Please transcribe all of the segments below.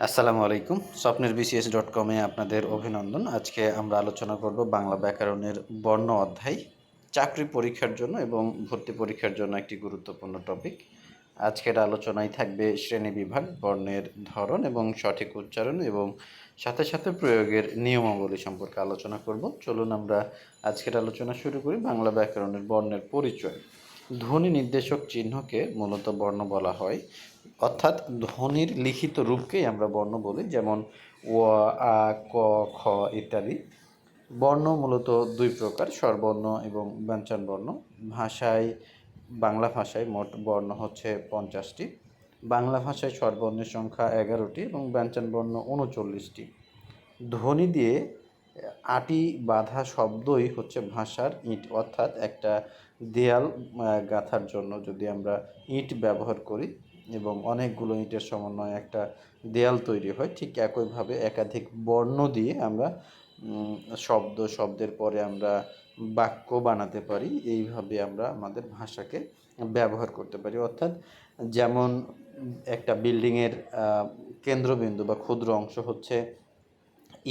আসসালামু আলাইকুম। স্বপ্নেরBCS.com-এ আপনাদের অভিনন্দন। আজকে আমরা আলোচনা করব বাংলা ব্যাকরণের বর্ণ অধ্যায়। চাকরি পরীক্ষার জন্য এবং ভর্তি পরীক্ষার জন্য একটি গুরুত্বপূর্ণ টপিক। আজকের আলোচনায় থাকবে শ্রেণীবিভাগ, বর্ণের ধরন এবং সঠিক উচ্চারণ এবং সাথে সাথে প্রয়োগের নিয়মাবলী সম্পর্কে আলোচনা করব। চলুন আমরা আজকের আলোচনা শুরু করি। বাংলা ব্যাকরণের বর্ণের পরিচয়। ধ্বনি নির্দেশক চিহ্নকে মূলত বর্ণ বলা হয়, অর্থাৎ ধ্বনির লিখিত রূপকেই আমরা বর্ণ বলি, যেমন ও, আ, ক, খ ইত্যাদি। বর্ণ মূলত দুই প্রকার, স্বরবর্ণ এবং ব্যঞ্জনবর্ণ। বাংলা ভাষায় মোট বর্ণ হচ্ছে 50টি। বাংলা ভাষায় স্বরবর্ণের সংখ্যা 11টি এবং ব্যঞ্জনবর্ণ 39টি। ধ্বনি দিয়ে আটি বাঁধা শব্দই হচ্ছে ভাষার ইট, অর্থাৎ একটা দেয়াল গাঁথার জন্য যদি আমরা ইট ব্যবহার করি এবং অনেকগুলো ইটের সমন্বয়ে একটা দেয়াল তৈরি হয়, ঠিক একইভাবে একাধিক বর্ণ দিয়ে আমরা শব্দের পরে আমরা বাক্য বানাতে পারি। এইভাবে আমরা আমাদের ভাষাকে ব্যবহার করতে পারি। অর্থাৎ যেমন একটা বিল্ডিংয়ের কেন্দ্রবিন্দু বা ক্ষুদ্র অংশ হচ্ছে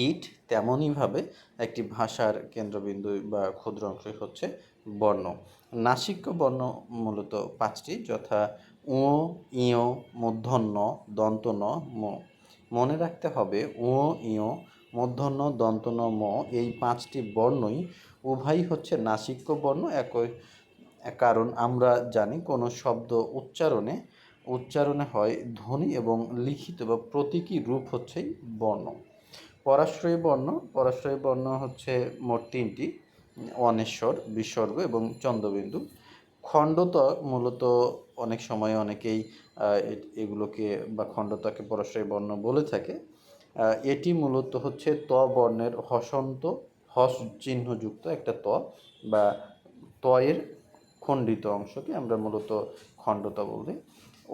ইট, তেমনইভাবে একটি ভাষার কেন্দ্রবিন্দু বা ক্ষুদ্র অংশই হচ্ছে বর্ণ। নাসিক্য বর্ণ মূলত 5টি, যথা ও, ইয়, মূর্ধন্য, দন্ত ন, ম। মনে রাখতে হবে ও, ইয়, মূর্ধন্য, দন্ত ন, ম এই 5টি বর্ণই উভয়ই হচ্ছে নাসিক্য বর্ণ। কারণ আমরা জানি কোনো শব্দ উচ্চারণে হয় ধ্বনি এবং লিখিত বা প্রতীকী রূপ হচ্ছে বর্ণ। পরাশ্রয়ী বর্ণ হচ্ছে মোট 3টি, অনেশ্বর, বিসর্গ এবং চন্দ্রবিন্দু। খণ্ডত মূলত অনেক সময় অনেকেই এগুলোকে বা খণ্ডতাকে পরাশ্রয়ী বর্ণ বলে থাকে। এটি মূলত হচ্ছে ত বর্ণের হসন্ত হস চিহ্নযুক্ত একটা ত বা তয়ের খণ্ডিত অংশকে আমরা মূলত খণ্ডতা বলি।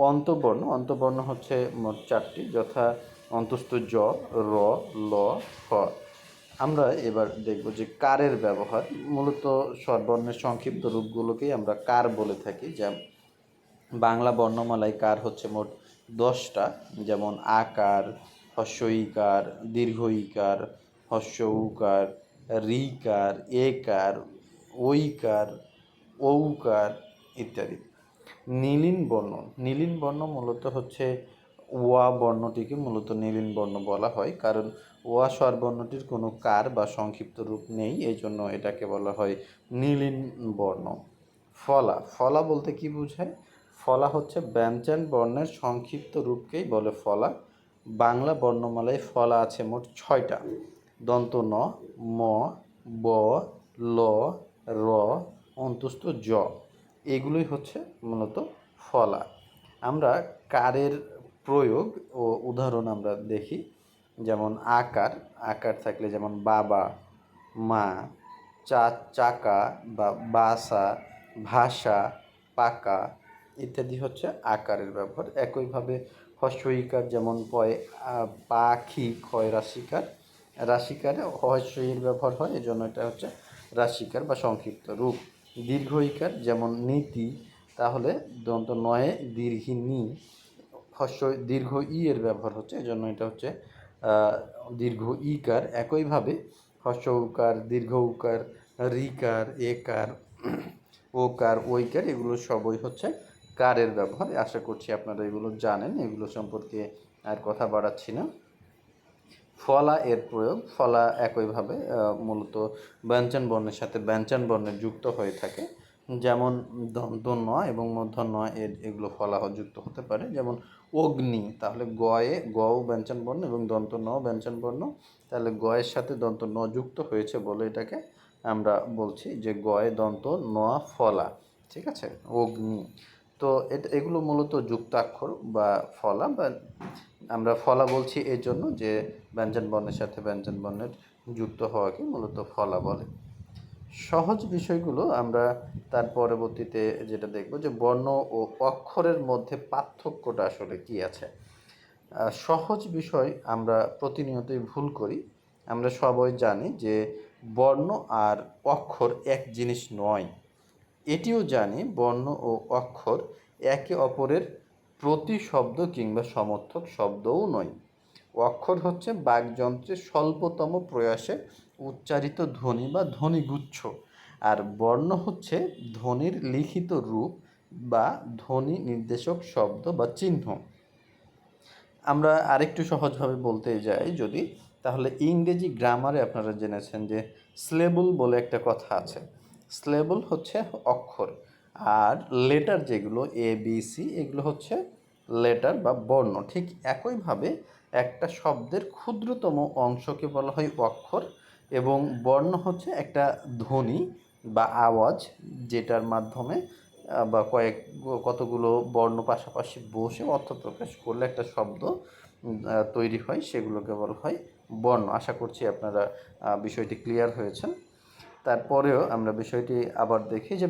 অন্তবর্ণ হচ্ছে মোট 4টি, যথা অন্তস্থ জ, র, ল, হ। আমরা এবার দেখব যে কারের ব্যবহার। মূলত স্বরবর্ণের সংক্ষিপ্ত রূপগুলোকেই আমরা কার বলে থাকি। যেমন বাংলা বর্ণমালায় কার হচ্ছে মোট 10টা, যেমন আকার, হস্য ইকার, দীর্ঘ ইকার, হস্য উকার, ঋকার, একার, ঐকার, ঔকার ইত্যাদি। নীলিন বর্ণ মূলত হচ্ছে ওয়া বর্ণটিকে মূলত নীলিন বর্ণ বলা হয়, কারণ ওয়া স্বরবর্ণটির কোনো কার বা সংক্ষিপ্ত রূপ নেই, এই জন্য এটাকে বলা হয় নীলিন বর্ণ। ফলা বলতে কি বোঝায়? ফলা হচ্ছে ব্যঞ্জন বর্ণের সংক্ষিপ্ত রূপকেই বলে ফলা। বাংলা বর্ণমালায় ফলা আছে মোট 6টা, দন্ত ন, ম, ব, ল, র, অন্তস্থ জ। এগুলোই হচ্ছে মূলত ফলা। আমরা কারের প্রয়োগ ও উদাহরণ আমরা দেখি। যেমন আকার থাকলে যেমন বাবা, মা, চাকা বা বাসা, ভাষা, পাকা ইত্যাদি হচ্ছে আকারের ব্যবহার। একইভাবে হস্য ইকার, যেমন পাখি, ক্ষয় রাশিকারে হস্য ইর ব্যবহার হয়, এজন্য এটা হচ্ছে রাশিকার বা সংক্ষিপ্ত রূপ। দীর্ঘ ইকার, যেমন নীতি, তাহলে দন্ত নয়ে দীর্ঘি নি, হস্য দীর্ঘ ই এর ব্যবহার হচ্ছে, এজন্য এটা হচ্ছে দীর্ঘ ইকার। একইভাবে হস্য উকার, দীর্ঘ উকার, রিকার, একার, ওকার, ঐকার এগুলো সবই হচ্ছে কারের ব্যবহার। আশা করছি আপনারা এগুলো জানেন, এগুলো সম্পর্কে আর কথা বাড়াচ্ছি না। ফলা এর প্রয়োগ। ফলা একইভাবে মূলত ব্যঞ্জন বর্ণের সাথে ব্যঞ্জন বর্ণের যুক্ত হয়ে থাকে, যেমন দন্ত ন এবং মূর্ধন্য ন এগুলো ফলা যুক্ত হতে পারে। যেমন অগ্নি, তাহলে গও ব্যঞ্জন বর্ণ এবং দন্ত ন ব্যঞ্জন বর্ণ, তাহলে গয়ের সাথে দন্ত ন যুক্ত হয়েছে বলে এটাকে আমরা বলছি যে গয়ে দন্ত ন ফলা। ঠিক আছে, অগ্নি। তো এগুলো মূলত যুক্তাক্ষর বা ফলা, বা আমরা ফলা বলছি এর জন্য যে ব্যঞ্জন বর্ণের সাথে ব্যঞ্জন বর্ণের যুক্ত হওয়াকে মূলত ফলা বলে। সহজ বিষয়গুলো আমরা তার পরবর্তীতে যেটা দেখব যে বর্ণ ও অক্ষরের মধ্যে পার্থক্যটা আসলে কী আছে। সহজ বিষয় আমরা প্রতিনিয়তই ভুল করি। আমরা সবাই জানি যে বর্ণ আর অক্ষর এক জিনিস নয়। এটিও জানি বর্ণ ও অক্ষর একে অপরের প্রতিশব্দ কিংবা সমর্থক শব্দও নয়। অক্ষর হচ্ছে বাকযন্ত্রের স্বল্পতম প্রয়াসে উচ্চারিত ধ্বনি বা ধ্বনিগুচ্ছ, আর বর্ণ হচ্ছে ধ্বনির লিখিত রূপ বা ধ্বনি নির্দেশক শব্দ বা চিহ্ন। আমরা আরেকটু সহজভাবে বলতে যাই যদি, তাহলে ইংরেজি গ্রামারে আপনারা জেনেছেন যে সিলেবল বলে একটা কথা আছে। সিলেবল হচ্ছে অক্ষর, আর লেটার যেগুলো এ বি সি এগুলো হচ্ছে লেটার বা বর্ণ। ঠিক একইভাবে একটা শব্দের ক্ষুদ্রতম অংশকে বলা হয় অক্ষর, এবং বর্ণ হচ্ছে একটা ধ্বনি বা আওয়াজ, যেটার মাধ্যমে বা কতগুলো বর্ণ পাশাপাশি বসে অর্থ প্রকাশ করলে একটা শব্দ তৈরি হয়, সেগুলোকে বলা হয় বর্ণ। আশা করছি আপনারা বিষয়টি ক্লিয়ার হয়েছেন। তারপরেও আমরা বিষয়টি আবার দেখি যে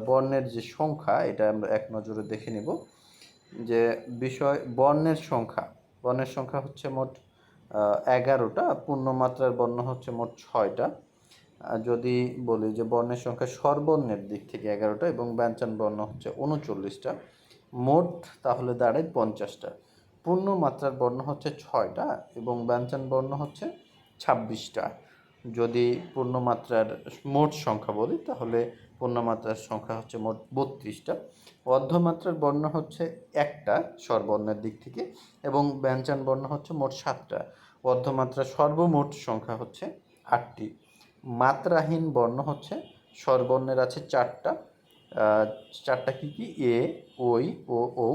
বর্ণের যে সংখ্যা, এটা আমরা এক নজরে দেখে নিব যে বর্ণের সংখ্যা হচ্ছে মোট 11টা, পূর্ণমাত্রার বর্ণ হচ্ছে মোট 6টা। যদি বলি যে বর্ণের সংখ্যা স্বরবর্ণের দিক থেকে 11টা এবং ব্যঞ্জন বর্ণ হচ্ছে 39টা, মোট তাহলে দাঁড়ায় 50টা। পূর্ণমাত্রার বর্ণ হচ্ছে 6টা এবং ব্যঞ্জন বর্ণ হচ্ছে 26টা। যদি পূর্ণমাত্রার মোট সংখ্যা বলি তাহলে পূর্ণমাত্রার সংখ্যা হচ্ছে মোট 32টা। অর্ধমাত্রার বর্ণ হচ্ছে একটা স্বরবর্ণের দিক থেকে, এবং ব্যঞ্জন বর্ণ হচ্ছে মোট 7টা। অর্ধমাত্রার সর্বমোট সংখ্যা হচ্ছে 8টি। মাত্রাহীন বর্ণ হচ্ছে স্বরবর্ণের আছে 4টা। 4টা কী কী? এ, ওই, ও, ঔ।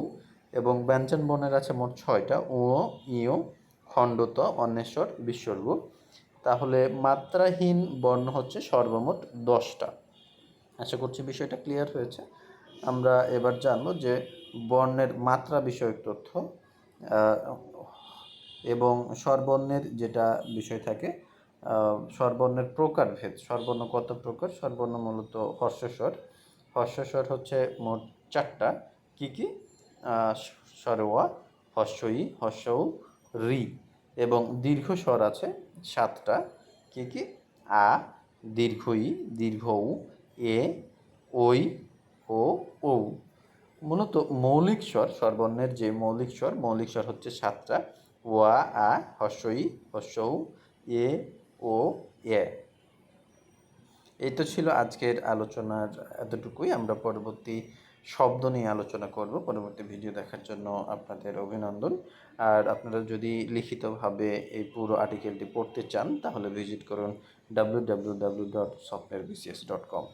এবং ব্যঞ্জন বর্ণের আছে মোট 6টা: ও, ইয়, খণ্ডত, অন্বেষর, বিসর্গ। তাহলে মাত্রাহীন বর্ণ হচ্ছে সর্বমোট 10টা। আশা করছি বিষয়টা ক্লিয়ার হয়েছে। আমরা এবার জানবো যে বর্ণের মাত্রা বিষয়ক তথ্য এবং স্বরবর্ণের যেটা বিষয় থাকে, স্বরবর্ণের প্রকারভেদ। স্বরবর্ণ কত প্রকার? স্বরবর্ণ মূলত হর্ষস্বর। হর্ষস্বর হচ্ছে মোট 4টা। কী কী? স্বরওয়া, হর্ষই, হর্ষৌ, রি। এবং দীর্ঘ স্বর আছে 7টা। কী কী? আ, দীর্ঘ ই, দীর্ঘ উ, এ, ওই, ও, ঔ। মূলত মৌলিক স্বর, স্বরবর্ণের যে মৌলিক স্বর হচ্ছে 7টা: ওয়া, আ, হর্ষই, হর্ষৌ, এ, ও, এ। এই তো ছিল আজকের আলোচনার এতটুকুই। আমরা পরবর্তী শব্দ নিয়ে আলোচনা করব। পরবর্তী ভিডিও দেখার জন্য আপনাদের অভিনন্দন। আর আপনারা যদি লিখিতভাবে এই পুরো আর্টিকেলটি পড়তে চান তাহলে ভিজিট করুন www.softwarebcs.com।